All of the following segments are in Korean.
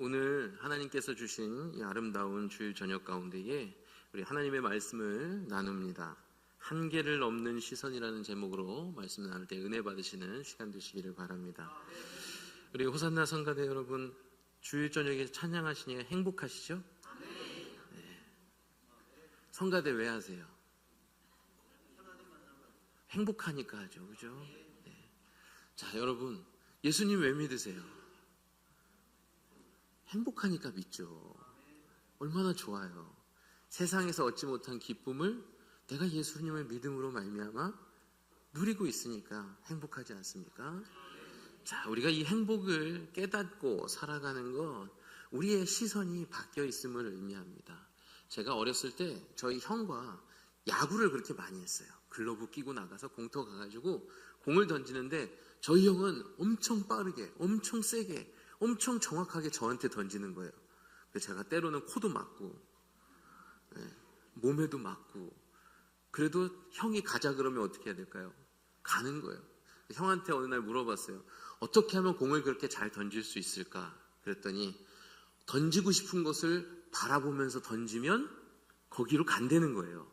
오늘 하나님께서 주신 이 아름다운 주일 저녁 가운데에 우리 하나님의 말씀을 나눕니다. 한계를 넘는 시선이라는 제목으로 말씀 나눌 때 은혜 받으시는 시간 되시기를 바랍니다. 우리 호산나 성가대 여러분, 주일 저녁에 찬양하시니 행복하시죠? 네. 성가대 왜 하세요? 행복하니까 하죠, 그죠? 네. 자, 여러분, 예수님 왜 믿으세요? 행복하니까 믿죠. 얼마나 좋아요. 세상에서 얻지 못한 기쁨을 내가 예수님을 믿음으로 말미암아 누리고 있으니까 행복하지 않습니까? 자, 우리가 이 행복을 깨닫고 살아가는 건 우리의 시선이 바뀌어 있음을 의미합니다. 제가 어렸을 때 저희 형과 야구를 그렇게 많이 했어요. 글러브 끼고 나가서 공터 가가지고 공을 던지는데 저희 형은 엄청 빠르게, 엄청 세게, 엄청 정확하게 저한테 던지는 거예요. 제가 때로는 코도 맞고, 몸에도 맞고, 그래도 형이 가자 그러면 어떻게 해야 될까요? 가는 거예요. 형한테 어느 날 물어봤어요. 어떻게 하면 공을 그렇게 잘 던질 수 있을까? 그랬더니 던지고 싶은 것을 바라보면서 던지면 거기로 간다는 거예요.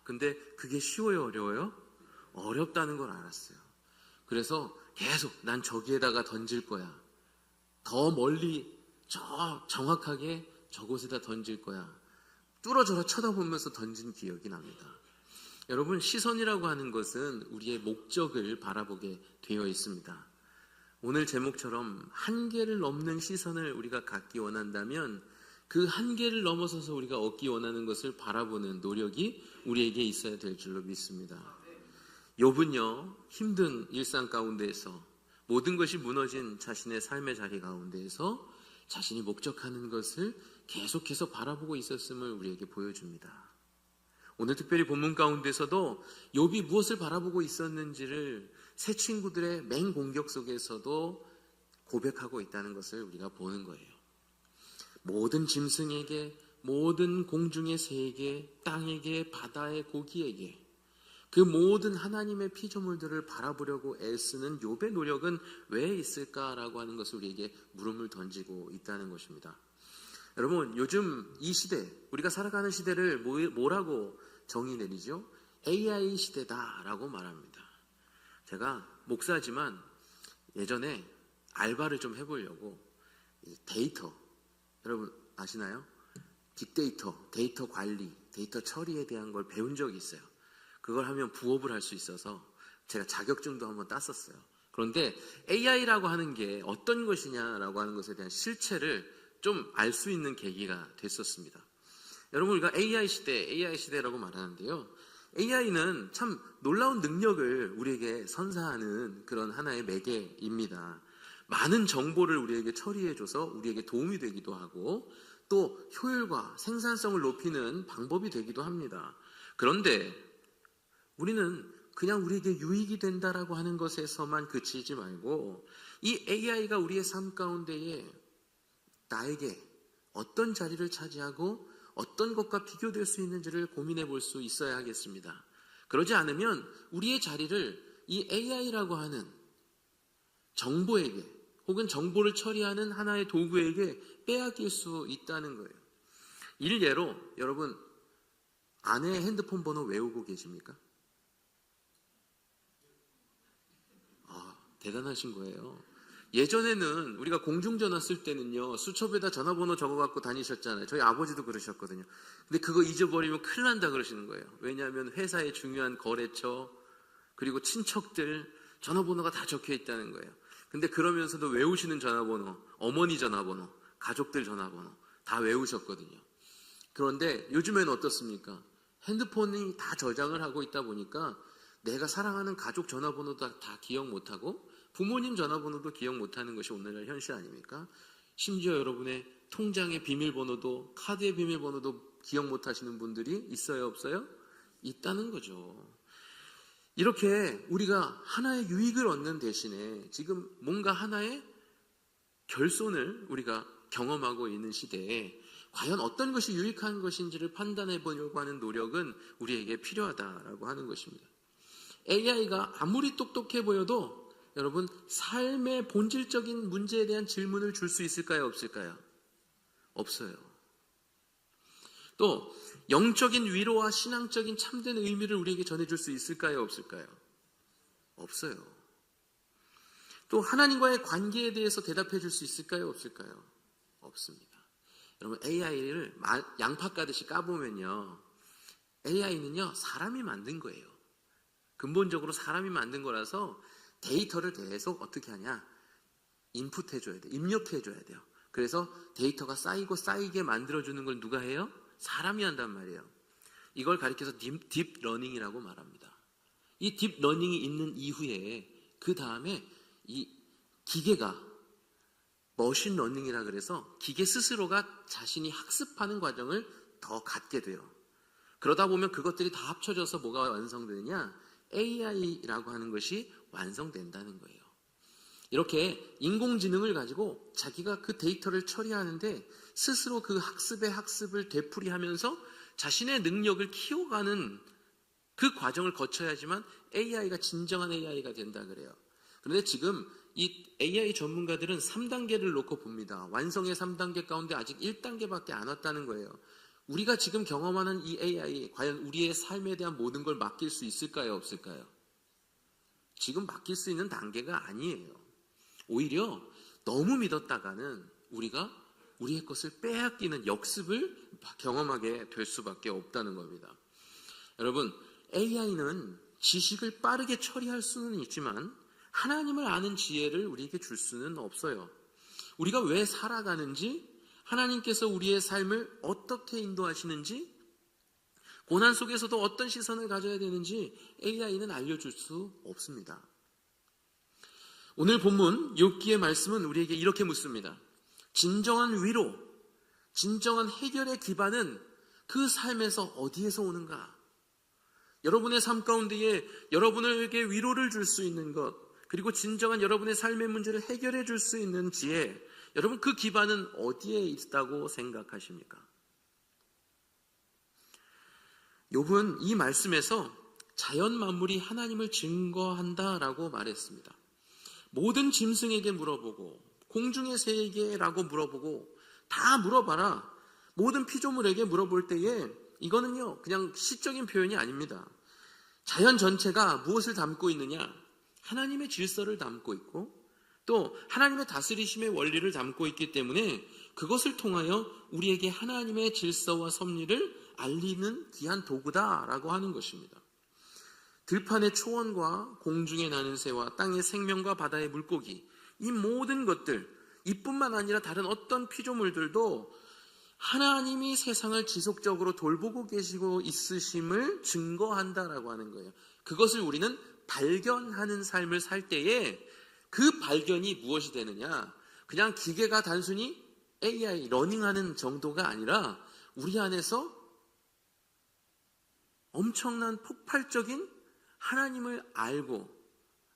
근데 그게 쉬워요, 어려워요? 어렵다는 걸 알았어요. 그래서 계속 난 저기에다가 던질 거야. 더 멀리 정확하게 저곳에다 던질 거야. 뚫어져라 쳐다보면서 던진 기억이 납니다. 여러분, 시선이라고 하는 것은 우리의 목적을 바라보게 되어 있습니다. 오늘 제목처럼 한계를 넘는 시선을 우리가 갖기 원한다면 그 한계를 넘어서서 우리가 얻기 원하는 것을 바라보는 노력이 우리에게 있어야 될 줄로 믿습니다. 욥은요, 힘든 일상 가운데에서 모든 것이 무너진 자신의 삶의 자리 가운데에서 자신이 목적하는 것을 계속해서 바라보고 있었음을 우리에게 보여줍니다. 오늘 특별히 본문 가운데서도 욥이 무엇을 바라보고 있었는지를 세 친구들의 맹공격 속에서도 고백하고 있다는 것을 우리가 보는 거예요. 모든 짐승에게, 모든 공중의 새에게, 땅에게, 바다의 고기에게 그 모든 하나님의 피조물들을 바라보려고 애쓰는 욥의 노력은 왜 있을까라고 하는 것을 우리에게 물음을 던지고 있다는 것입니다. 여러분, 요즘 이 시대, 우리가 살아가는 시대를 뭐라고 정의 내리죠? AI 시대다라고 말합니다. 제가 목사지만 예전에 알바를 좀 해보려고 데이터, 여러분 아시나요? 빅데이터, 데이터 관리, 데이터 처리에 대한 걸 배운 적이 있어요. 그걸 하면 부업을 할 수 있어서 제가 자격증도 한번 땄었어요. 그런데 AI라고 하는 게 어떤 것이냐라고 하는 것에 대한 실체를 좀 알 수 있는 계기가 됐었습니다. 여러분, 우리가 AI 시대라고 말하는데요. AI는 참 놀라운 능력을 우리에게 선사하는 그런 하나의 매개입니다. 많은 정보를 우리에게 처리해줘서 우리에게 도움이 되기도 하고 또 효율과 생산성을 높이는 방법이 되기도 합니다. 그런데 우리는 그냥 우리에게 유익이 된다라고 하는 것에서만 그치지 말고 이 AI가 우리의 삶 가운데에 나에게 어떤 자리를 차지하고 어떤 것과 비교될 수 있는지를 고민해 볼 수 있어야 하겠습니다. 그러지 않으면 우리의 자리를 이 AI라고 하는 정보에게 혹은 정보를 처리하는 하나의 도구에게 빼앗길 수 있다는 거예요. 일례로 여러분, 아내의 핸드폰 번호 외우고 계십니까? 대단하신 거예요. 예전에는 우리가 공중전화 쓸 때는요, 수첩에다 전화번호 적어갖고 다니셨잖아요. 저희 아버지도 그러셨거든요. 근데 그거 잊어버리면 큰일 난다 그러시는 거예요. 왜냐하면 회사의 중요한 거래처 그리고 친척들 전화번호가 다 적혀 있다는 거예요. 근데 그러면서도 외우시는 전화번호, 어머니 전화번호, 가족들 전화번호 다 외우셨거든요. 그런데 요즘에는 어떻습니까? 핸드폰이 다 저장을 하고 있다 보니까 내가 사랑하는 가족 전화번호도 다 기억 못하고 부모님 전화번호도 기억 못하는 것이 오늘날 현실 아닙니까? 심지어 여러분의 통장의 비밀번호도, 카드의 비밀번호도 기억 못하시는 분들이 있어요, 없어요? 있다는 거죠. 이렇게 우리가 하나의 유익을 얻는 대신에 지금 뭔가 하나의 결손을 우리가 경험하고 있는 시대에 과연 어떤 것이 유익한 것인지를 판단해 보려고 하는 노력은 우리에게 필요하다라고 하는 것입니다. AI가 아무리 똑똑해 보여도 여러분 삶의 본질적인 문제에 대한 질문을 줄 수 있을까요? 없을까요? 없어요. 또 영적인 위로와 신앙적인 참된 의미를 우리에게 전해줄 수 있을까요? 없을까요? 없어요. 또 하나님과의 관계에 대해서 대답해 줄 수 있을까요? 없을까요? 없습니다. 여러분 AI를 양파 까듯이 까보면요, AI는요 사람이 만든 거예요. 근본적으로 사람이 만든 거라서 데이터를 계속 어떻게 하냐, 인풋해줘야 돼요. 입력해줘야 돼요. 그래서 데이터가 쌓이고 쌓이게 만들어주는 걸 누가 해요? 사람이 한단 말이에요. 이걸 가리켜서 딥러닝이라고 말합니다. 이 딥러닝이 있는 이후에 그 다음에 이 기계가 머신러닝이라 그래서 기계 스스로가 자신이 학습하는 과정을 더 갖게 돼요. 그러다 보면 그것들이 다 합쳐져서 뭐가 완성되느냐? AI라고 하는 것이 완성된다는 거예요. 이렇게 인공지능을 가지고 자기가 그 데이터를 처리하는데 스스로 그 학습의 학습을 되풀이하면서 자신의 능력을 키워가는 그 과정을 거쳐야지만 AI가 진정한 AI가 된다 그래요. 그런데 지금 이 AI 전문가들은 3단계를 놓고 봅니다. 완성의 3단계 가운데 아직 1단계밖에 안 왔다는 거예요. 우리가 지금 경험하는 이 AI, 과연 우리의 삶에 대한 모든 걸 맡길 수 있을까요? 없을까요? 지금 맡길 수 있는 단계가 아니에요. 오히려 너무 믿었다가는 우리가 우리의 것을 빼앗기는 역습을 경험하게 될 수밖에 없다는 겁니다. 여러분, AI는 지식을 빠르게 처리할 수는 있지만 하나님을 아는 지혜를 우리에게 줄 수는 없어요. 우리가 왜 살아가는지, 하나님께서 우리의 삶을 어떻게 인도하시는지, 고난 속에서도 어떤 시선을 가져야 되는지 AI는 알려줄 수 없습니다. 오늘 본문 욥기의 말씀은 우리에게 이렇게 묻습니다. 진정한 위로, 진정한 해결의 기반은 그 삶에서 어디에서 오는가? 여러분의 삶 가운데에 여러분에게 위로를 줄 수 있는 것, 그리고 진정한 여러분의 삶의 문제를 해결해 줄 수 있는 지혜, 여러분 그 기반은 어디에 있다고 생각하십니까? 욥은 이 말씀에서 자연 만물이 하나님을 증거한다라고 말했습니다. 모든 짐승에게 물어보고 공중의 새에게라고 물어보고 다 물어봐라. 모든 피조물에게 물어볼 때에 이거는요 그냥 시적인 표현이 아닙니다. 자연 전체가 무엇을 담고 있느냐? 하나님의 질서를 담고 있고 또 하나님의 다스리심의 원리를 담고 있기 때문에 그것을 통하여 우리에게 하나님의 질서와 섭리를 알리는 귀한 도구다라고 하는 것입니다. 들판의 초원과 공중에 나는 새와 땅의 생명과 바다의 물고기, 이 모든 것들, 이뿐만 아니라 다른 어떤 피조물들도 하나님이 세상을 지속적으로 돌보고 계시고 있으심을 증거한다라고 하는 거예요. 그것을 우리는 발견하는 삶을 살 때에 그 발견이 무엇이 되느냐? 그냥 기계가 단순히 AI 러닝하는 정도가 아니라 우리 안에서 엄청난 폭발적인 하나님을 알고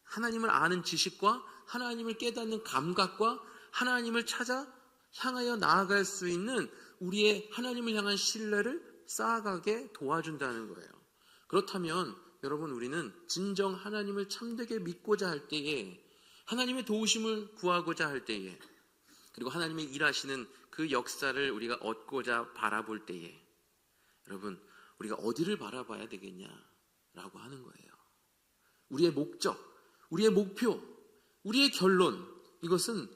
하나님을 아는 지식과 하나님을 깨닫는 감각과 하나님을 찾아 향하여 나아갈 수 있는 우리의 하나님을 향한 신뢰를 쌓아가게 도와준다는 거예요. 그렇다면 여러분, 우리는 진정 하나님을 참되게 믿고자 할 때에, 하나님의 도우심을 구하고자 할 때에, 그리고 하나님의 일하시는 그 역사를 우리가 얻고자 바라볼 때에 여러분, 우리가 어디를 바라봐야 되겠냐라고 하는 거예요. 우리의 목적, 우리의 목표, 우리의 결론, 이것은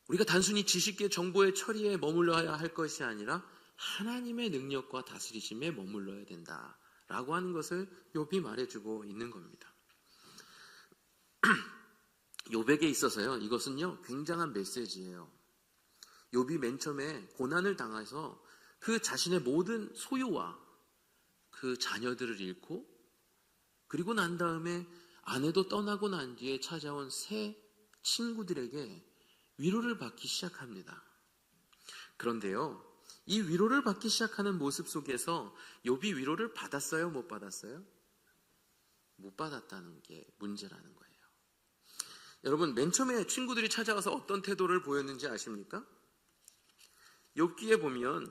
우리가 단순히 지식의 정보의 처리에 머물러야 할 것이 아니라 하나님의 능력과 다스리심에 머물러야 된다라고 하는 것을 욥이 말해주고 있는 겁니다. 욥에게 있어서요, 이것은요 굉장한 메시지예요. 욥이 맨 처음에 고난을 당해서 그 자신의 모든 소유와 그 자녀들을 잃고, 그리고 난 다음에 아내도 떠나고 난 뒤에 찾아온 새 친구들에게 위로를 받기 시작합니다. 그런데요, 이 위로를 받기 시작하는 모습 속에서 욥이 위로를 받았어요? 못 받았어요? 못 받았다는 게 문제라는 거예요. 여러분, 맨 처음에 친구들이 찾아와서 어떤 태도를 보였는지 아십니까? 욥기에 보면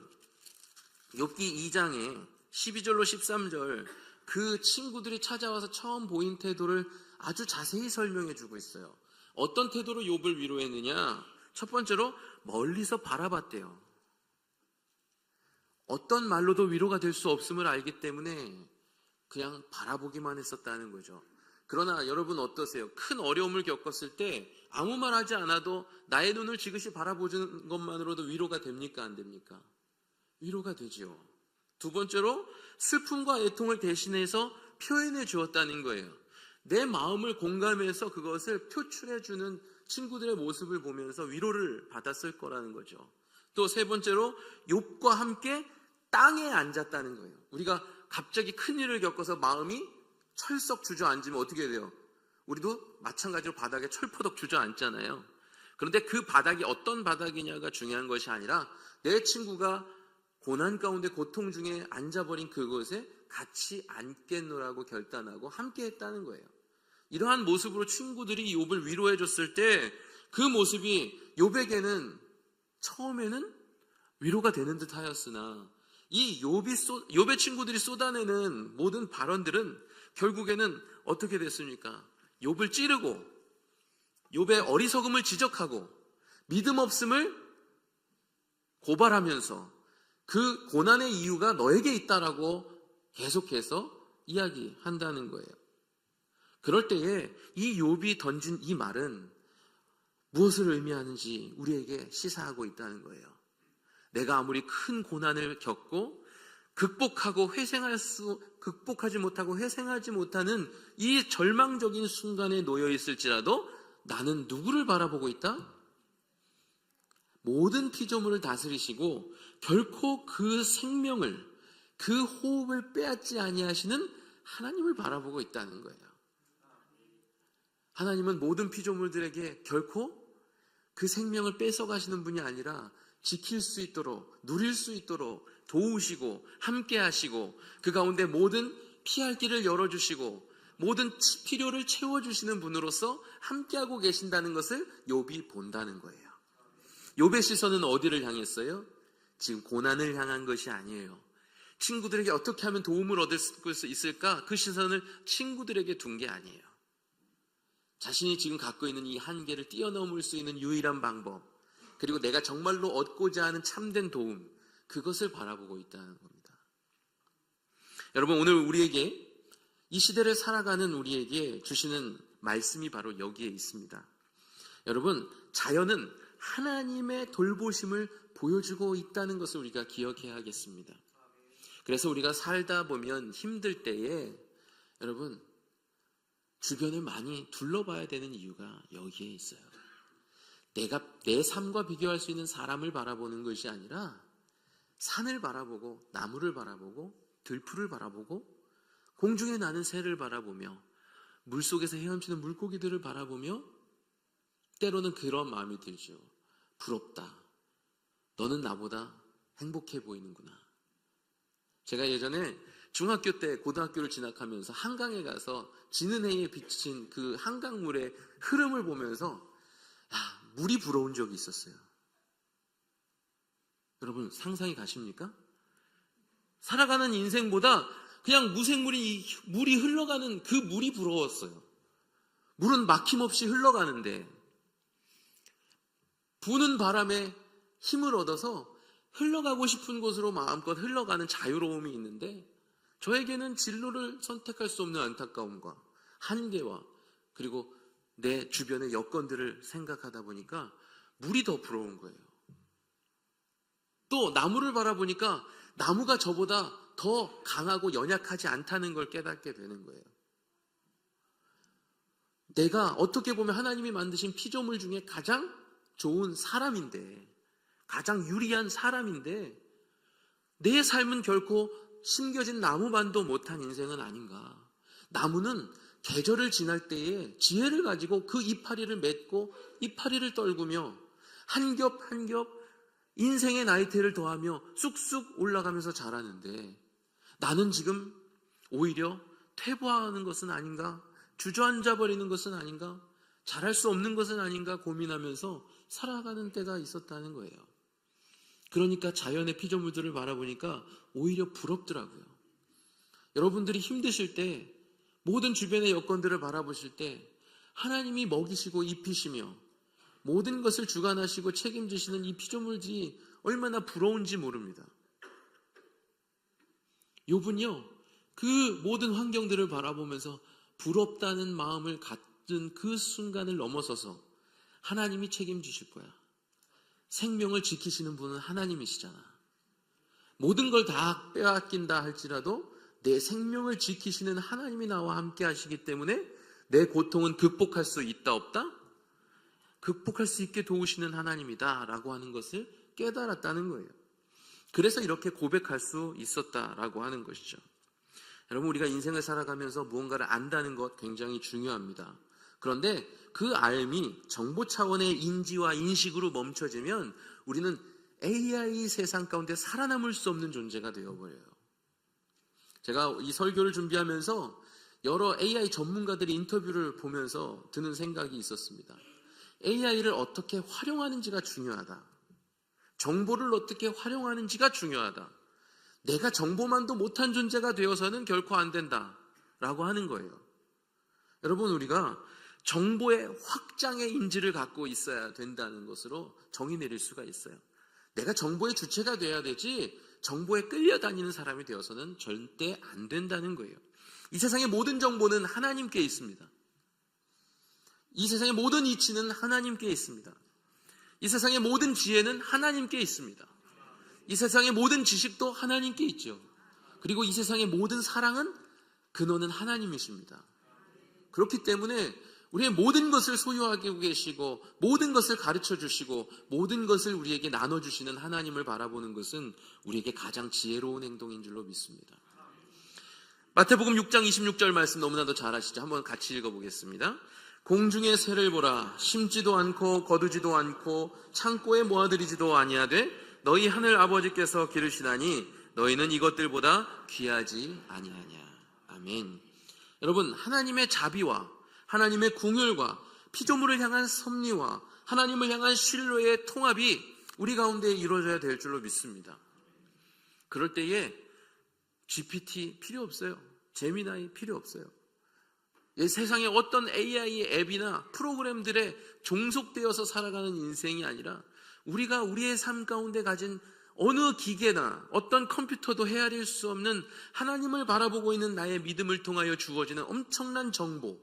욥기 2장에 12절로 13절, 그 친구들이 찾아와서 처음 보인 태도를 아주 자세히 설명해 주고 있어요. 어떤 태도로 욥을 위로했느냐? 첫 번째로 멀리서 바라봤대요. 어떤 말로도 위로가 될 수 없음을 알기 때문에 그냥 바라보기만 했었다는 거죠. 그러나 여러분 어떠세요? 큰 어려움을 겪었을 때 아무 말 하지 않아도 나의 눈을 지그시 바라보는 것만으로도 위로가 됩니까? 안 됩니까? 위로가 되지요. 두 번째로 슬픔과 애통을 대신해서 표현해 주었다는 거예요. 내 마음을 공감해서 그것을 표출해 주는 친구들의 모습을 보면서 위로를 받았을 거라는 거죠. 또 세 번째로 욥과 함께 땅에 앉았다는 거예요. 우리가 갑자기 큰 일을 겪어서 마음이 철썩 주저앉으면 어떻게 돼요? 우리도 마찬가지로 바닥에 철퍼덕 주저앉잖아요. 그런데 그 바닥이 어떤 바닥이냐가 중요한 것이 아니라 내 친구가 고난 가운데 고통 중에 앉아버린 그곳에 같이 앉겠노라고 결단하고 함께 했다는 거예요. 이러한 모습으로 친구들이 욥을 위로해 줬을 때 그 모습이 욥에게는 처음에는 위로가 되는 듯 하였으나 이 욥의 친구들이 쏟아내는 모든 발언들은 결국에는 어떻게 됐습니까? 욥을 찌르고 욥의 어리석음을 지적하고 믿음 없음을 고발하면서 그 고난의 이유가 너에게 있다라고 계속해서 이야기한다는 거예요. 그럴 때에 이 욥이 던진 이 말은 무엇을 의미하는지 우리에게 시사하고 있다는 거예요. 내가 아무리 큰 고난을 겪고 극복하지 못하고 회생하지 못하는 이 절망적인 순간에 놓여 있을지라도 나는 누구를 바라보고 있다? 모든 피조물을 다스리시고 결코 그 생명을, 그 호흡을 빼앗지 아니하시는 하나님을 바라보고 있다는 거예요. 하나님은 모든 피조물들에게 결코 그 생명을 뺏어가시는 분이 아니라 지킬 수 있도록, 누릴 수 있도록 도우시고 함께 하시고 그 가운데 모든 피할 길을 열어주시고 모든 필요를 채워주시는 분으로서 함께하고 계신다는 것을 욥이 본다는 거예요. 욥의 시선은 어디를 향했어요? 지금 고난을 향한 것이 아니에요. 친구들에게 어떻게 하면 도움을 얻을 수 있을까? 그 시선을 친구들에게 둔 게 아니에요. 자신이 지금 갖고 있는 이 한계를 뛰어넘을 수 있는 유일한 방법, 그리고 내가 정말로 얻고자 하는 참된 도움, 그것을 바라보고 있다는 겁니다. 여러분, 오늘 우리에게 이 시대를 살아가는 우리에게 주시는 말씀이 바로 여기에 있습니다. 여러분, 자연은 하나님의 돌보심을 보여주고 있다는 것을 우리가 기억해야 하겠습니다. 그래서 우리가 살다 보면 힘들 때에 여러분 주변을 많이 둘러봐야 되는 이유가 여기에 있어요. 내가 내 삶과 비교할 수 있는 사람을 바라보는 것이 아니라 산을 바라보고 나무를 바라보고 들풀을 바라보고 공중에 나는 새를 바라보며 물속에서 헤엄치는 물고기들을 바라보며 때로는 그런 마음이 들죠. 부럽다. 너는 나보다 행복해 보이는구나. 제가 예전에 중학교 때 고등학교를 진학하면서 한강에 가서 지는 해에 비친 그 한강물의 흐름을 보면서 물이 부러운 적이 있었어요. 여러분 상상이 가십니까? 살아가는 인생보다 그냥 물이 흘러가는 그 물이 부러웠어요. 물은 막힘없이 흘러가는데 부는 바람에 힘을 얻어서 흘러가고 싶은 곳으로 마음껏 흘러가는 자유로움이 있는데 저에게는 진로를 선택할 수 없는 안타까움과 한계와 그리고 내 주변의 여건들을 생각하다 보니까 물이 더 부러운 거예요. 또 나무를 바라보니까 나무가 저보다 더 강하고 연약하지 않다는 걸 깨닫게 되는 거예요. 내가 어떻게 보면 하나님이 만드신 피조물 중에 가장 좋은 사람인데, 가장 유리한 사람인데 내 삶은 결코 심겨진 나무만도 못한 인생은 아닌가. 나무는 계절을 지날 때에 지혜를 가지고 그 이파리를 맺고 이파리를 떨구며 한 겹 한 겹 인생의 나이테를 더하며 쑥쑥 올라가면서 자라는데 나는 지금 오히려 퇴보하는 것은 아닌가, 주저앉아 버리는 것은 아닌가, 잘할 수 없는 것은 아닌가 고민하면서 살아가는 때가 있었다는 거예요. 그러니까 자연의 피조물들을 바라보니까 오히려 부럽더라고요. 여러분들이 힘드실 때 모든 주변의 여건들을 바라보실 때 하나님이 먹이시고 입히시며 모든 것을 주관하시고 책임지시는 이 피조물들이 얼마나 부러운지 모릅니다. 욥은요, 그 모든 환경들을 바라보면서 부럽다는 마음을 갖는 그 순간을 넘어서서 하나님이 책임지실 거야. 생명을 지키시는 분은 하나님이시잖아. 모든 걸 다 빼앗긴다 할지라도 내 생명을 지키시는 하나님이 나와 함께 하시기 때문에 내 고통은 극복할 수 있다 없다? 극복할 수 있게 도우시는 하나님이다 라고 하는 것을 깨달았다는 거예요. 그래서 이렇게 고백할 수 있었다라고 하는 것이죠. 여러분, 우리가 인생을 살아가면서 무언가를 안다는 것 굉장히 중요합니다. 그런데 그 알미 정보 차원의 인지와 인식으로 멈춰지면 우리는 AI 세상 가운데 살아남을 수 없는 존재가 되어버려요. 제가 이 설교를 준비하면서 여러 AI 전문가들의 인터뷰를 보면서 드는 생각이 있었습니다. AI를 어떻게 활용하는지가 중요하다. 정보를 어떻게 활용하는지가 중요하다. 내가 정보만도 못한 존재가 되어서는 결코 안 된다라고 하는 거예요. 여러분, 우리가 정보의 확장의 인지를 갖고 있어야 된다는 것으로 정의 내릴 수가 있어요. 내가 정보의 주체가 돼야 되지 정보에 끌려다니는 사람이 되어서는 절대 안 된다는 거예요. 이 세상의 모든 정보는 하나님께 있습니다. 이 세상의 모든 이치는 하나님께 있습니다. 이 세상의 모든 지혜는 하나님께 있습니다. 이 세상의 모든 지식도 하나님께 있죠. 그리고 이 세상의 모든 사랑은 근원은 하나님이십니다. 그렇기 때문에 우리의 모든 것을 소유하고 계시고 모든 것을 가르쳐 주시고 모든 것을 우리에게 나눠주시는 하나님을 바라보는 것은 우리에게 가장 지혜로운 행동인 줄로 믿습니다. 마태복음 6장 26절 말씀 너무나도 잘 아시죠? 한번 같이 읽어보겠습니다. 공중의 새를 보라. 심지도 않고 거두지도 않고 창고에 모아들이지도 아니하되 너희 하늘 아버지께서 기르시나니 너희는 이것들보다 귀하지 아니하냐. 아멘. 여러분, 하나님의 자비와 하나님의 궁율과 피조물을 향한 섭리와 하나님을 향한 신뢰의 통합이 우리 가운데 이루어져야 될 줄로 믿습니다. 그럴 때에 GPT 필요 없어요. 제미나이 필요 없어요. 이 세상에 어떤 AI 앱이나 프로그램들에 종속되어서 살아가는 인생이 아니라 우리가 우리의 삶 가운데 가진 어느 기계나 어떤 컴퓨터도 헤아릴 수 없는 하나님을 바라보고 있는 나의 믿음을 통하여 주어지는 엄청난 정보,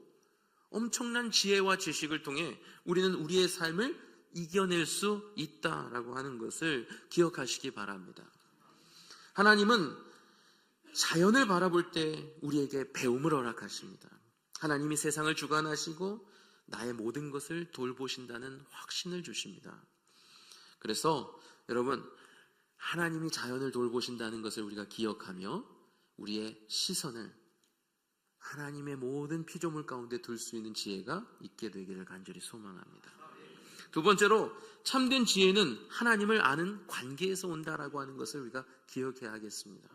엄청난 지혜와 지식을 통해 우리는 우리의 삶을 이겨낼 수 있다라고 하는 것을 기억하시기 바랍니다. 하나님은 자연을 바라볼 때 우리에게 배움을 허락하십니다. 하나님이 세상을 주관하시고 나의 모든 것을 돌보신다는 확신을 주십니다. 그래서 여러분, 하나님이 자연을 돌보신다는 것을 우리가 기억하며 우리의 시선을 하나님의 모든 피조물 가운데 둘 수 있는 지혜가 있게 되기를 간절히 소망합니다. 두 번째로, 참된 지혜는 하나님을 아는 관계에서 온다라고 하는 것을 우리가 기억해야 하겠습니다.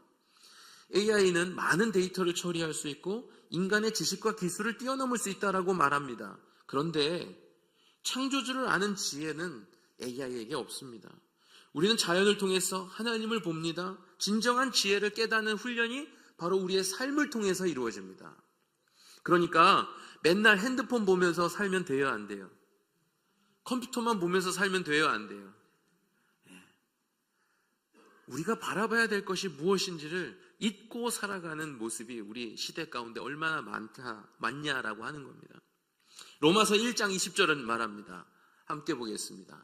AI는 많은 데이터를 처리할 수 있고 인간의 지식과 기술을 뛰어넘을 수 있다라고 말합니다. 그런데 창조주를 아는 지혜는 AI에게 없습니다. 우리는 자연을 통해서 하나님을 봅니다. 진정한 지혜를 깨닫는 훈련이 바로 우리의 삶을 통해서 이루어집니다. 그러니까 맨날 핸드폰 보면서 살면 돼요, 안 돼요? 컴퓨터만 보면서 살면 돼요, 안 돼요? 우리가 바라봐야 될 것이 무엇인지를 잊고 살아가는 모습이 우리 시대 가운데 얼마나 많냐라고 하는 겁니다. 로마서 1장 20절은 말합니다. 함께 보겠습니다.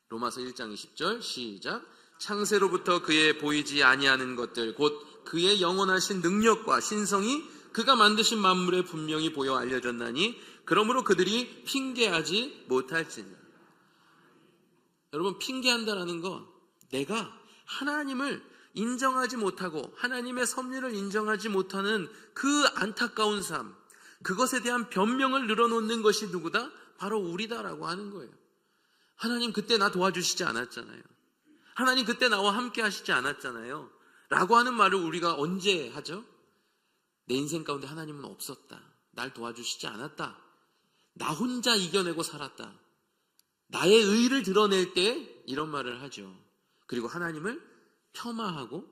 로마서 1장 20절 시작. 창세로부터 그의 보이지 아니하는 것들 곧 그의 영원하신 능력과 신성이 그가 만드신 만물에 분명히 보여 알려졌나니 그러므로 그들이 핑계하지 못할지니라. 여러분, 핑계한다라는 건 내가 하나님을 인정하지 못하고 하나님의 섭리를 인정하지 못하는 그 안타까운 삶, 그것에 대한 변명을 늘어놓는 것이 누구다? 바로 우리다라고 하는 거예요. 하나님 그때 나 도와주시지 않았잖아요. 하나님 그때 나와 함께 하시지 않았잖아요. 라고 하는 말을 우리가 언제 하죠? 내 인생 가운데 하나님은 없었다. 날 도와주시지 않았다. 나 혼자 이겨내고 살았다. 나의 의를 드러낼 때 이런 말을 하죠. 그리고 하나님을 폄하하고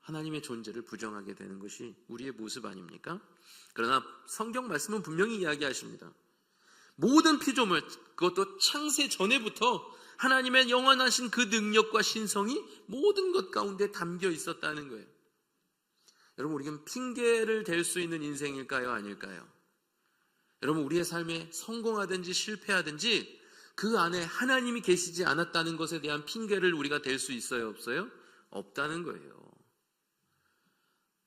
하나님의 존재를 부정하게 되는 것이 우리의 모습 아닙니까? 그러나 성경 말씀은 분명히 이야기하십니다. 모든 피조물, 그것도 창세 전에부터 하나님의 영원하신 그 능력과 신성이 모든 것 가운데 담겨 있었다는 거예요. 여러분, 우리는 핑계를 댈 수 있는 인생일까요? 아닐까요? 여러분, 우리의 삶에 성공하든지 실패하든지 그 안에 하나님이 계시지 않았다는 것에 대한 핑계를 우리가 댈 수 있어요? 없어요? 없다는 거예요.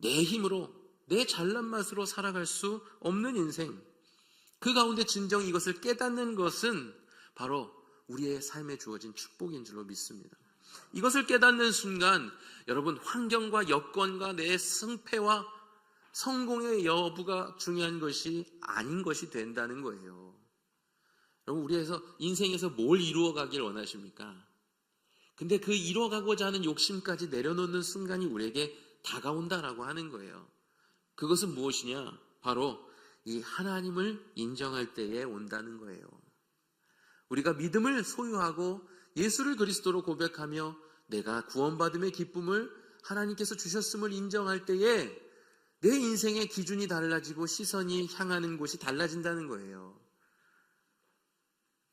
내 힘으로, 내 잘난 맛으로 살아갈 수 없는 인생, 그 가운데 진정 이것을 깨닫는 것은 바로 우리의 삶에 주어진 축복인 줄로 믿습니다. 이것을 깨닫는 순간 여러분, 환경과 여건과 내 승패와 성공의 여부가 중요한 것이 아닌 것이 된다는 거예요. 여러분, 우리에서 인생에서 뭘 이루어가길 원하십니까? 근데 그 이루어가고자 하는 욕심까지 내려놓는 순간이 우리에게 다가온다라고 하는 거예요. 그것은 무엇이냐? 바로 이 하나님을 인정할 때에 온다는 거예요. 우리가 믿음을 소유하고 예수를 그리스도로 고백하며 내가 구원받음의 기쁨을 하나님께서 주셨음을 인정할 때에 내 인생의 기준이 달라지고 시선이 향하는 곳이 달라진다는 거예요.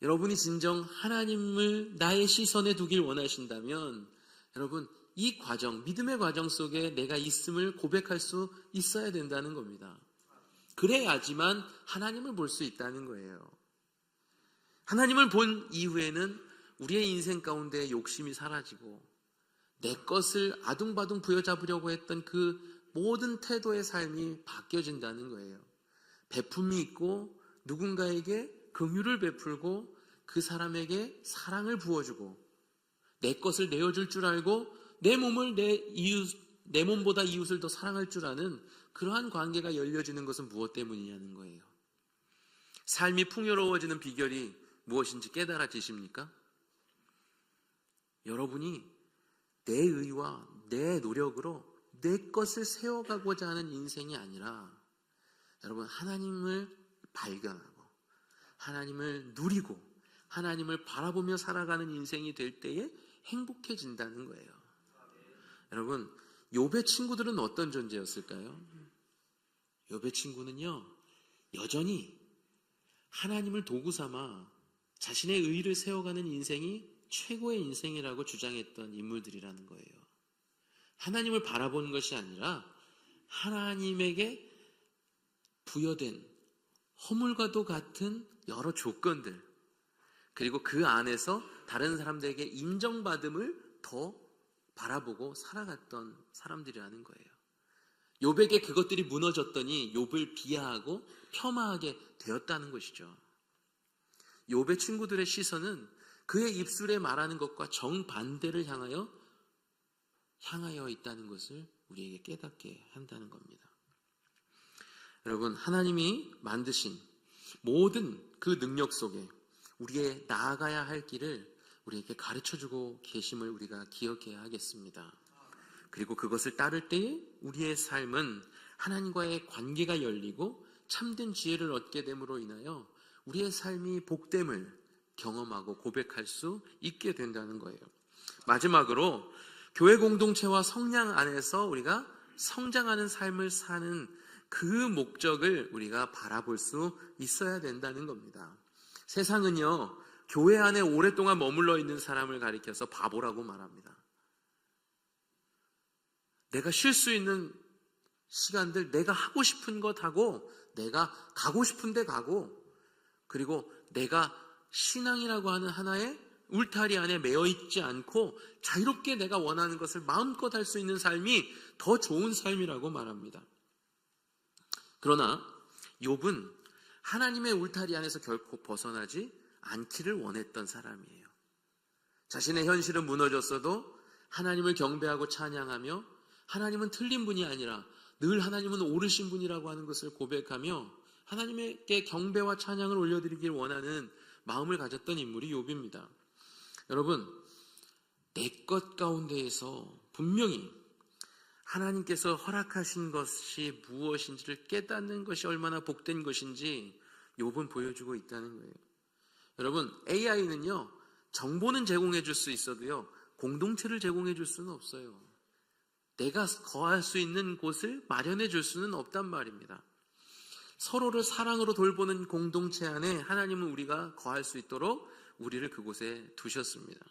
여러분이 진정 하나님을 나의 시선에 두길 원하신다면 여러분, 이 과정, 믿음의 과정 속에 내가 있음을 고백할 수 있어야 된다는 겁니다. 그래야지만 하나님을 볼 수 있다는 거예요. 하나님을 본 이후에는 우리의 인생 가운데 욕심이 사라지고 내 것을 아둥바둥 부여잡으려고 했던 그 모든 태도의 삶이 바뀌어진다는 거예요. 베품이 있고 누군가에게 긍휼을 베풀고 그 사람에게 사랑을 부어주고 내 것을 내어줄 줄 알고 내 몸을 내 몸보다 이웃을 더 사랑할 줄 아는 그러한 관계가 열려지는 것은 무엇 때문이냐는 거예요. 삶이 풍요로워지는 비결이 무엇인지 깨달아지십니까? 여러분이 내 의와 내 노력으로 내 것을 세워가고자 하는 인생이 아니라 여러분, 하나님을 발견하고 하나님을 누리고 하나님을 바라보며 살아가는 인생이 될 때에 행복해진다는 거예요. 여러분, 욥의 친구들은 어떤 존재였을까요? 욥의 친구는요, 여전히 하나님을 도구 삼아 자신의 의를 세워가는 인생이 최고의 인생이라고 주장했던 인물들이라는 거예요. 하나님을 바라보는 것이 아니라 하나님에게 부여된 허물과도 같은 여러 조건들, 그리고 그 안에서 다른 사람들에게 인정받음을 더 바라보고 살아갔던 사람들이라는 거예요. 욥에게 그것들이 무너졌더니 욥을 비하하고 폄하하게 되었다는 것이죠. 욥의 친구들의 시선은 그의 입술에 말하는 것과 정반대를 향하여 있다는 것을 우리에게 깨닫게 한다는 겁니다. 여러분, 하나님이 만드신 모든 그 능력 속에 우리의 나아가야 할 길을 우리에게 가르쳐주고 계심을 우리가 기억해야 하겠습니다. 그리고 그것을 따를 때에 우리의 삶은 하나님과의 관계가 열리고 참된 지혜를 얻게 됨으로 인하여 우리의 삶이 복됨을 경험하고 고백할 수 있게 된다는 거예요. 마지막으로 교회 공동체와 성량 안에서 우리가 성장하는 삶을 사는 그 목적을 우리가 바라볼 수 있어야 된다는 겁니다. 세상은요, 교회 안에 오랫동안 머물러 있는 사람을 가리켜서 바보라고 말합니다. 내가 쉴 수 있는 시간들, 내가 하고 싶은 것 하고, 내가 가고 싶은 데 가고, 그리고 내가 신앙이라고 하는 하나의 울타리 안에 매여 있지 않고 자유롭게 내가 원하는 것을 마음껏 할 수 있는 삶이 더 좋은 삶이라고 말합니다. 그러나 욥은 하나님의 울타리 안에서 결코 벗어나지 않기를 원했던 사람이에요. 자신의 현실은 무너졌어도 하나님을 경배하고 찬양하며 하나님은 틀린 분이 아니라 늘 하나님은 옳으신 분이라고 하는 것을 고백하며 하나님께 경배와 찬양을 올려드리길 원하는 마음을 가졌던 인물이 욥입니다. 여러분, 내 것 가운데에서 분명히 하나님께서 허락하신 것이 무엇인지를 깨닫는 것이 얼마나 복된 것인지 욥은 보여주고 있다는 거예요. 여러분, AI는요, 정보는 제공해 줄 수 있어도요, 공동체를 제공해 줄 수는 없어요. 내가 거할 수 있는 곳을 마련해 줄 수는 없단 말입니다. 서로를 사랑으로 돌보는 공동체 안에 하나님은 우리가 거할 수 있도록 우리를 그곳에 두셨습니다.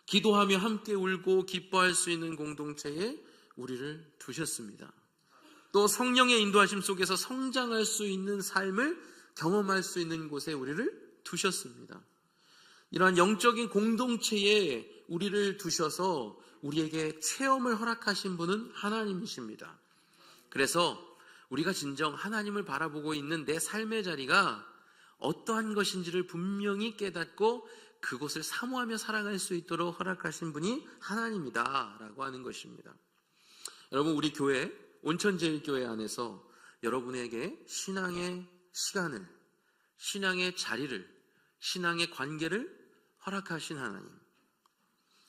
기도하며 함께 울고 기뻐할 수 있는 공동체에 우리를 두셨습니다. 또 성령의 인도하심 속에서 성장할 수 있는 삶을 경험할 수 있는 곳에 우리를 두셨습니다. 이러한 영적인 공동체에 우리를 두셔서 우리에게 체험을 허락하신 분은 하나님이십니다. 그래서 우리가 진정 하나님을 바라보고 있는 내 삶의 자리가 어떠한 것인지를 분명히 깨닫고 그곳을 사모하며 살아갈 수 있도록 허락하신 분이 하나님이다 라고 하는 것입니다. 여러분, 우리 교회 온천제일교회 안에서 여러분에게 신앙의 시간을, 신앙의 자리를, 신앙의 관계를 허락하신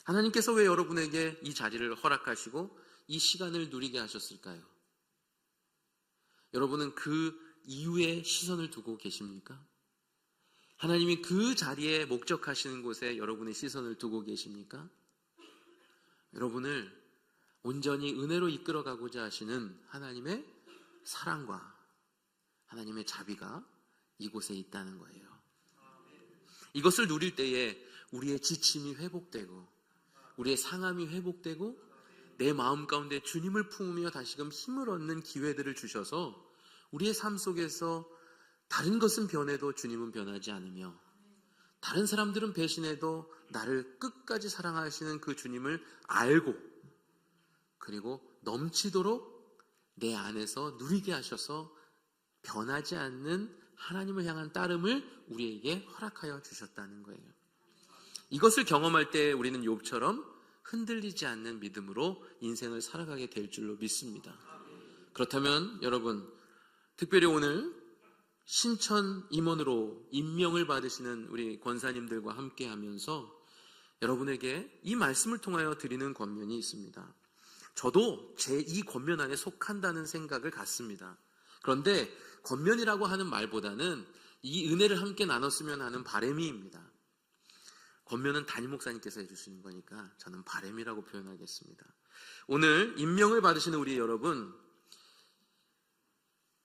하나님께서 왜 여러분에게 이 자리를 허락하시고 이 시간을 누리게 하셨을까요? 여러분은 그 이유에 시선을 두고 계십니까? 하나님이 그 자리에 목적하시는 곳에 여러분의 시선을 두고 계십니까? 여러분을 온전히 은혜로 이끌어가고자 하시는 하나님의 사랑과 하나님의 자비가 이곳에 있다는 거예요. 이것을 누릴 때에 우리의 지침이 회복되고 우리의 상함이 회복되고 내 마음 가운데 주님을 품으며 다시금 힘을 얻는 기회들을 주셔서 우리의 삶 속에서 다른 것은 변해도 주님은 변하지 않으며 다른 사람들은 배신해도 나를 끝까지 사랑하시는 그 주님을 알고 그리고 넘치도록 내 안에서 누리게 하셔서 변하지 않는 하나님을 향한 따름을 우리에게 허락하여 주셨다는 거예요. 이것을 경험할 때 우리는 욥처럼 흔들리지 않는 믿음으로 인생을 살아가게 될 줄로 믿습니다. 그렇다면 여러분, 특별히 오늘 신천 임원으로 임명을 받으시는 우리 권사님들과 함께 하면서 여러분에게 이 말씀을 통하여 드리는 권면이 있습니다. 저도 제 이 권면 안에 속한다는 생각을 갖습니다. 그런데 권면이라고 하는 말보다는 이 은혜를 함께 나눴으면 하는 바람이입니다. 권면은 담임 목사님께서 해주시는 거니까 저는 바람이라고 표현하겠습니다. 오늘 임명을 받으시는 우리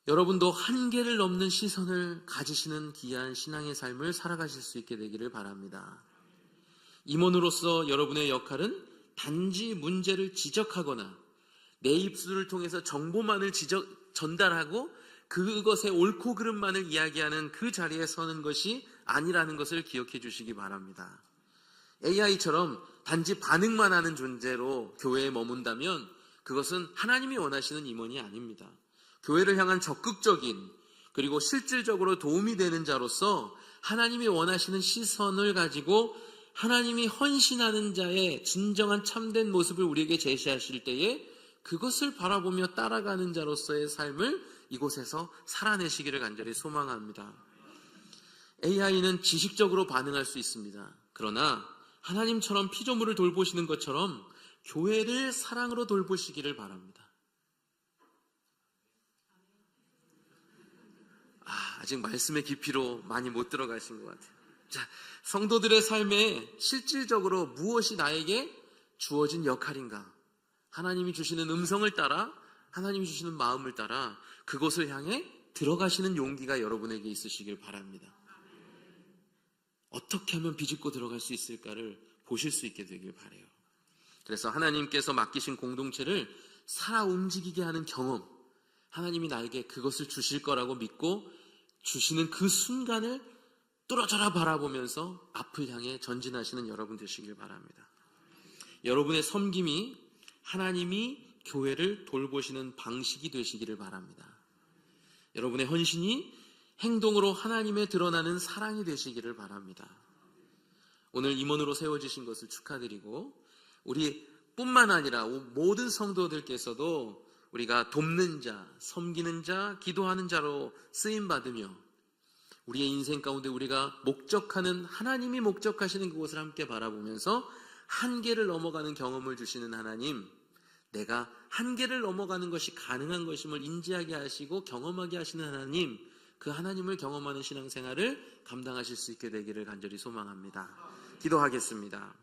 여러분도 한계를 넘는 시선을 가지시는 귀한 신앙의 삶을 살아가실 수 있게 되기를 바랍니다. 임원으로서 여러분의 역할은 단지 문제를 지적하거나 내 입술을 통해서 정보만을 전달하고 그것의 옳고 그름만을 이야기하는 그 자리에 서는 것이 아니라는 것을 기억해 주시기 바랍니다. AI처럼 단지 반응만 하는 존재로 교회에 머문다면 그것은 하나님이 원하시는 임원이 아닙니다. 교회를 향한 적극적인 그리고 실질적으로 도움이 되는 자로서 하나님이 원하시는 시선을 가지고 하나님이 헌신하는 자의 진정한 참된 모습을 우리에게 제시하실 때에 그것을 바라보며 따라가는 자로서의 삶을 이곳에서 살아내시기를 간절히 소망합니다. AI는 지식적으로 반응할 수 있습니다. 그러나 하나님처럼 피조물을 돌보시는 것처럼 교회를 사랑으로 돌보시기를 바랍니다. 아직 말씀의 깊이로 많이 못 들어가신 것 같아요. 자, 성도들의 삶에 실질적으로 무엇이 나에게 주어진 역할인가? 하나님이 주시는 음성을 따라, 하나님이 주시는 마음을 따라 그곳을 향해 들어가시는 용기가 여러분에게 있으시길 바랍니다. 어떻게 하면 비집고 들어갈 수 있을까를 보실 수 있게 되길 바라요. 그래서 하나님께서 맡기신 공동체를 살아 움직이게 하는 경험, 하나님이 나에게 그것을 주실 거라고 믿고 주시는 그 순간을 뚫어져라 바라보면서 앞을 향해 전진하시는 여러분 되시길 바랍니다. 여러분의 섬김이 하나님이 교회를 돌보시는 방식이 되시기를 바랍니다. 여러분의 헌신이 행동으로 하나님의 드러나는 사랑이 되시기를 바랍니다. 오늘 임원으로 세워지신 것을 축하드리고 우리 뿐만 아니라 모든 성도들께서도 우리가 돕는 자, 섬기는 자, 기도하는 자로 쓰임받으며 우리의 인생 가운데 우리가 목적하는 하나님이 목적하시는 그곳을 함께 바라보면서 한계를 넘어가는 경험을 주시는 하나님, 내가 한계를 넘어가는 것이 가능한 것임을 인지하게 하시고 경험하게 하시는 하나님, 그 하나님을 경험하는 신앙생활을 감당하실 수 있게 되기를 간절히 소망합니다. 기도하겠습니다.